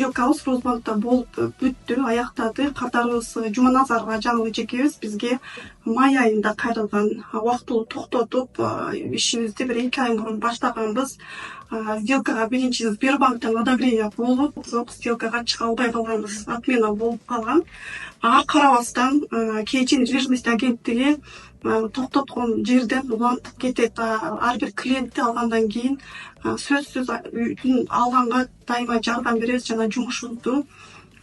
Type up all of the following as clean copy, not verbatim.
сделкабыз Росбанкта болуп бүттү, аяктады. Катарыбыз Жуманазарова жаңы жекебиз бизге май айында кайрылган, убактылуу токтотуп ишибизди бир 2 ай мурун баштаганбыз. Сделкага биринчи Сбербанктан одобрение болуп, сделкага чыга албай калганбыз. Отмена болуп калган. Ага карабастан кээинчи недвижимость агенттиги токтоткон жерден улантып кетет. Ар бир клиентти алгандан кийин сөзсүз үйдүн алганга дайыма жардам беребиз жана жумушубузду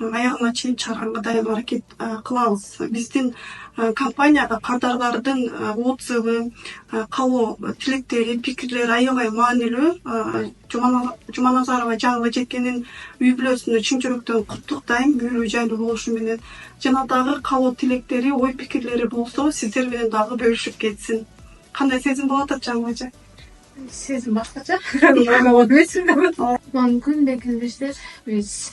аягына чейин чыгарганга дайыма аракет кылабыз. Биздин компанияга кардарлардын отзывы, каалоо тилектери, пикирлери аябай маанилүү. Жуманазарова жаңы жекенин үй бүлөсүнө чын жүрөктөн куттуктайм, үйлүү жайлуу болушу менен. Жана дагы каалоо тилектери, ой пикирлери болсо сиздер менен дагы бөлүшүп кетсин. Кандай сезим болуп атат жаңы эже? Сезим башкача. Ойлогон эмесмин. Мүмкүн бекиндиштер биз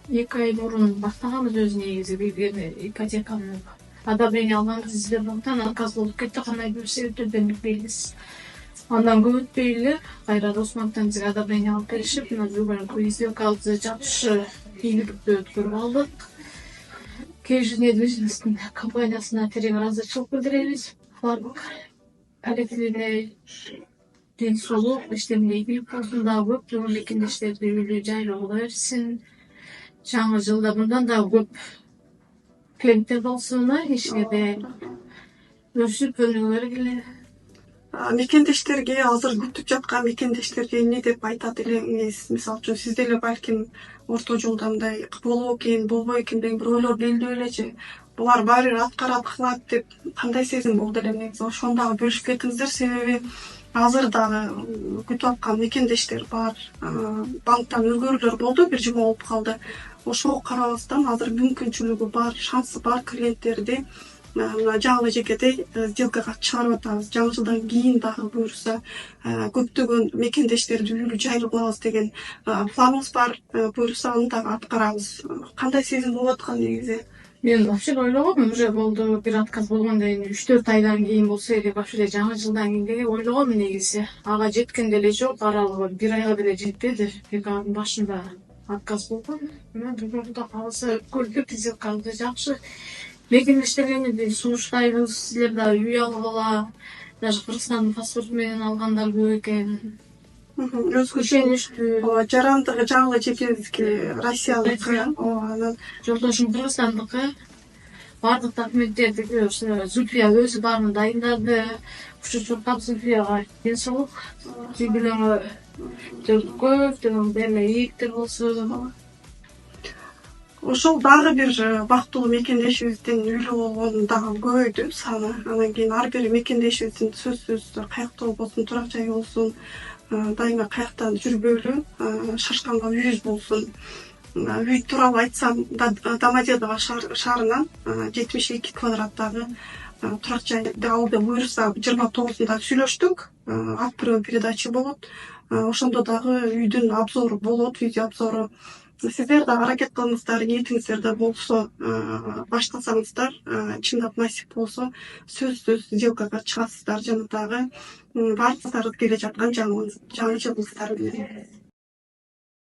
2 ай мурун баштаганбыз өзү негизи бир ипотеканы одобрение алганбыз Сбербанктан, отказ болуп кетти. Кандай бир себептерден билбейбиз. Андан көп өтпөй эле кайра Росбанктан бизге одобрение алып беришип, мына бүгүнкү сделкабызды жакшы ийгиликтүү өткөрүп алдык. Кээинчи недвижимосттун компаниясына терең ыраазычылык билдиребиз. Бардык коллективине ден соолук, иштемде ийгилик болсун, дагы көптөгөн мекендештерди үйлүү жайлуу кыла берсин. Жаңы жылда мындан дагы көп клиенттер болсун, ишине өсүп өнүгө бергиле. Мекендештерге, азыр күтүп жаткан мекендештерге эмне деп айтат элеңиз? Мисалы үчүн сиз деле балким орто жолдо мындай болобу экен, болбойт экен деген бир ойлор келди белечи? Булар баары бир аткарат кылат деп кандай сезим болду эле негизи? Ошону дагы бөлүшүп кетиңиздер, себеби азыр дагы күтүп аткан мекендештер бар. Банктан үлгөрүүлөр болду, бир жума болуп калды. Ошого карабастан азыр мүмкүнчүлүгү бар, шансы бар клиенттерди жаңы жекедей сделкага чыгарып атабыз. Жаңы жылдан кийин дагы буюрса көптөгөн мекендештерди үйлүү жайлуу кылабыз деген планыбыз бар. Буюрса аны дагы аткарабыз. Кандай сезим болуп аткан негизи? Мен вообще ойлогом, уже болду бир отказ болгондон кийин 3-4 айдан кийин болсо эле вообще жаңы жылдан кийин деле ойлогом негизи. Ага жеткен деле жок, аралыгы 1 айга деле жетпеди. Декабрдын башында отказ болгон. Мына Кудай кааласа көрдүк, сделкабызды жакшы. Мекендештерге сунуштайбыз, силер дагы үй алгыла. Даже Кыргызстандын паспорту менен алгандар көп экен. Өзгөчө жарандыгы жаңы жекебизге Россиялык, анан жолдошум Кыргызстандыкы. Бардык документтерди Зульфия өзү баарын дайындады. Учурчулук Зульфияга ден соолук, үй-бүлөңө көптөгөн берме ийгиликтер болсун. Ошол дагы бир бактылуу мекендешибиздин үйлүү болгонун дагы көбөйдү саны. Анан кийин ар бир мекендешибиздин сөзсүз каякта болбосун, турак жайы болсун, дайыма каяктан жүрбөйлүү, шашканга үйүбүз болсун. Үй тууралуу айтсам, Домодедово шаарынан 72 квадраттагы турак жайды алды. Буюрса 29-унда сүйлөштүк. От прием передачи болот. Ошондо дагы үйдүн обзору болот, видео обзору. Сиздер дагы аракет кылыңыздар, ниетиңиздер болсо баштасаңыздар, чындап насип болсо сөзсүз сделкага чыгасыздар. Жана дагы баарыңыздарга келе жаткан жаңы жылыңыздар менен.